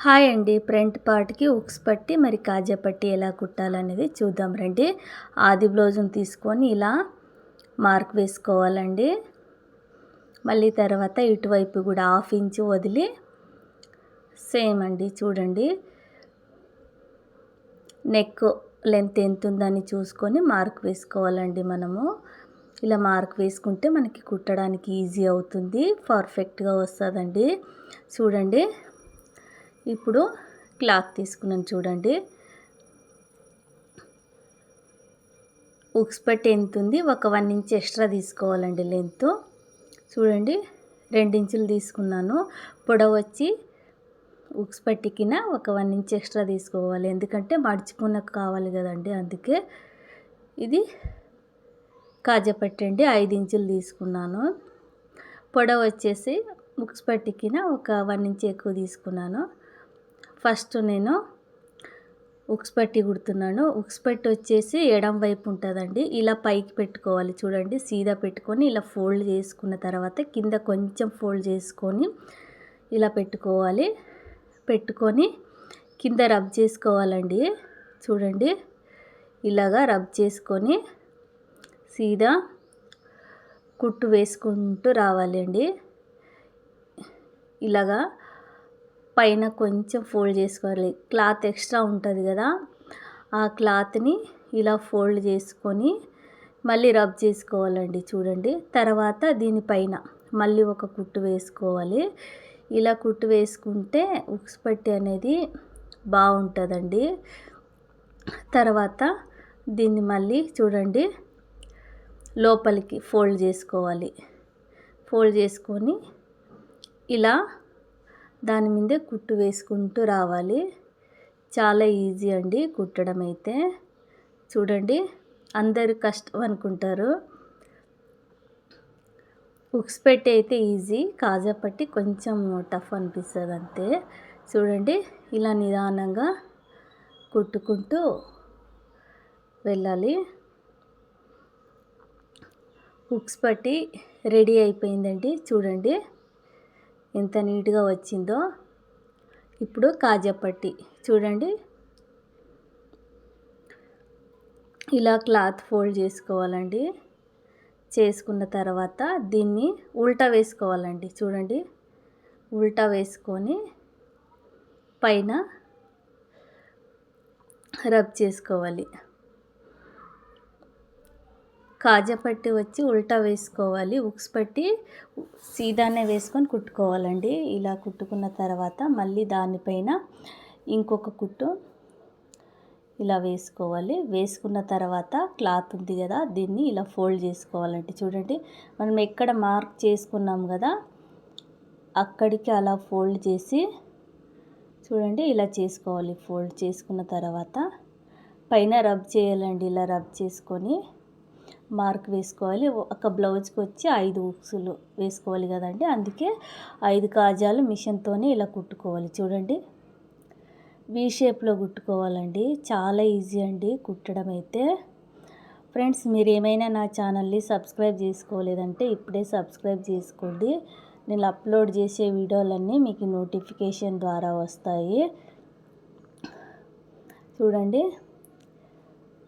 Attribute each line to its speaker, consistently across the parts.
Speaker 1: Hi అండి. Front పార్ట్‌కి hooks పట్టి మరి కాజా పట్టి ఎలా కుట్టాలనేది చూద్దాం రండి. ఆది బ్లౌజ్‌ని తీసుకొని ఇలా మార్క్ వేసుకోవాలండి. మళ్ళీ తర్వాత ఇటువైపు కూడా 1/2 ఇంచు వదిలి సేమ్ అండి చూడండి. నెక్ లెంత్ ఎంత ఉందని చూసుకొని మార్క్ వేసుకోవాలండి మనము. ఇలా మార్క్ వేసుకుంటే మనకి కుట్టడానికి ఈజీ అవుతుంది. పర్ఫెక్ట్‌గా వస్తదండి. చూడండి. ఇప్పుడు క్లాత్ తీసుకున్నాను చూడండి. హుక్స్ పట్టి ఎంత ఉంది, ఒక 1 ఇంచ్ ఎక్స్ట్రా తీసుకోవాలండి లెంత్. చూడండి 2 ఇంచులు తీసుకున్నాను. పొడవు వచ్చి హుక్స్ పట్టికిన ఒక 1 ఇంచ్ ఎక్స్ట్రా తీసుకోవాలి. ఎందుకంటే మడుచుకున్నకు కావాలి కదండి, అందుకే. ఇది కాజా పట్టి అండి, 5 ఇంచులు తీసుకున్నాను. పొడవు వచ్చేసి హుక్స్ పట్టికిన ఒక 1 ఇంచ్ ఎక్కువ తీసుకున్నాను. ఫస్ట్ నేను హుక్స్ పట్టి కుడుతున్నాను. హుక్స్ పట్టి వచ్చేసి ఎడం వైపు ఉంటుందండి. ఇలా పైకి పెట్టుకోవాలి చూడండి. సీదా పెట్టుకొని ఇలా ఫోల్డ్ చేసుకున్న తర్వాత కింద కొంచెం ఫోల్డ్ చేసుకొని ఇలా పెట్టుకోవాలి. పెట్టుకొని కింద రబ్ చేసుకోవాలండి. చూడండి ఇలాగా రబ్ చేసుకొని సీదా కుట్టు వేసుకుంటూ రావాలండి. ఇలాగా పైన కొంచెం ఫోల్డ్ చేసుకోవాలి. క్లాత్ ఎక్స్ట్రా ఉంటుంది కదా, ఆ క్లాత్ని ఇలా ఫోల్డ్ చేసుకొని మళ్ళీ రబ్ చేసుకోవాలండి. చూడండి తర్వాత దీనిపైన మళ్ళీ ఒక కుట్టు వేసుకోవాలి. ఇలా కుట్టు వేసుకుంటే హుక్స్ పట్టి అనేది బాగుంటుందండి. తర్వాత దీన్ని మళ్ళీ చూడండి లోపలికి ఫోల్డ్ చేసుకోవాలి. ఫోల్డ్ చేసుకొని ఇలా దాని మీదే కుట్టు వేసుకుంటూ రావాలి. చాలా ఈజీ అండి కుట్టడం అయితే. చూడండి అందరు కష్టం అనుకుంటారు. హుక్స్ పెట్టి అయితే ఈజీ, కాజా పట్టి కొంచెం టఫ్ అనిపిస్తుంది అంతే. చూడండి ఇలా నిదానంగా కుట్టుకుంటూ వెళ్ళాలి. హుక్స్ పట్టి రెడీ అయిపోయిందండి. చూడండి ఎంత నీట్గా వచ్చిందో. ఇప్పుడు కాజా పట్టి చూడండి. ఇలా క్లాత్ ఫోల్డ్ చేసుకోవాలండి. చేసుకున్న తర్వాత దీన్ని ఉల్టా వేసుకోవాలండి. చూడండి ఉల్టా వేసుకొని పైన రబ్ చేసుకోవాలి. కాజా పట్టి వచ్చి ఉల్టా వేసుకోవాలి. హుక్స్ పట్టి సీదానే వేసుకొని కుట్టుకోవాలండి. ఇలా కుట్టుకున్న తర్వాత మళ్ళీ దానిపైన ఇంకొక కుట్టు ఇలా వేసుకోవాలి. వేసుకున్న తర్వాత క్లాత్ ఉంది కదా, దీన్ని ఇలా ఫోల్డ్ చేసుకోవాలండి. చూడండి మనం ఎక్కడ మార్క్ చేసుకున్నాం కదా అక్కడికి అలా ఫోల్డ్ చేసి చూడండి ఇలా చేసుకోవాలి. ఫోల్డ్ చేసుకున్న తర్వాత పైన రబ్ చేయాలండి. ఇలా రబ్ చేసుకొని మార్క్ వేసుకోవాలి. ఒక బ్లౌజ్కి వచ్చి 5 హుక్స్లు వేసుకోవాలి కదండి, అందుకే 5 కాజాలు మిషన్తోనే ఇలా కుట్టుకోవాలి. చూడండి వీ షేప్లో కుట్టుకోవాలండి. చాలా ఈజీ అండి కుట్టడం అయితే. ఫ్రెండ్స్ మీరు ఏమైనా నా ఛానల్ని సబ్స్క్రైబ్ చేసుకోలేదంటే ఇప్పుడే సబ్స్క్రైబ్ చేసుకోండి. నేను అప్లోడ్ చేసే వీడియోలన్నీ మీకు నోటిఫికేషన్ ద్వారా వస్తాయి. చూడండి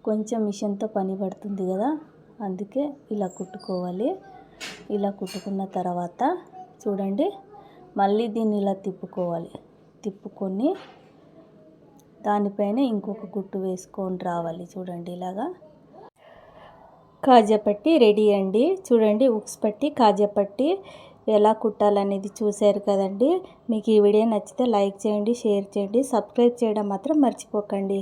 Speaker 1: కొంచెం మిషన్తో పని పడుతుంది కదా, అందుకే ఇలా కుట్టుకోవాలి. ఇలా కుట్టుకున్న తర్వాత చూడండి మళ్ళీ దీన్ని ఇలా తిప్పుకోవాలి. తిప్పుకొని దానిపైన ఇంకొక కుట్టు వేసుకొని రావాలి. చూడండి ఇలాగా కాజా పట్టి రెడీ అండి. చూడండి హుక్స్ పట్టి కాజా పట్టి ఎలా కుట్టాలనేది చూశారు కదండి. మీకు ఈ వీడియో నచ్చితే లైక్ చేయండి, షేర్ చేయండి, సబ్స్క్రైబ్ చేయడం మాత్రం మర్చిపోకండి.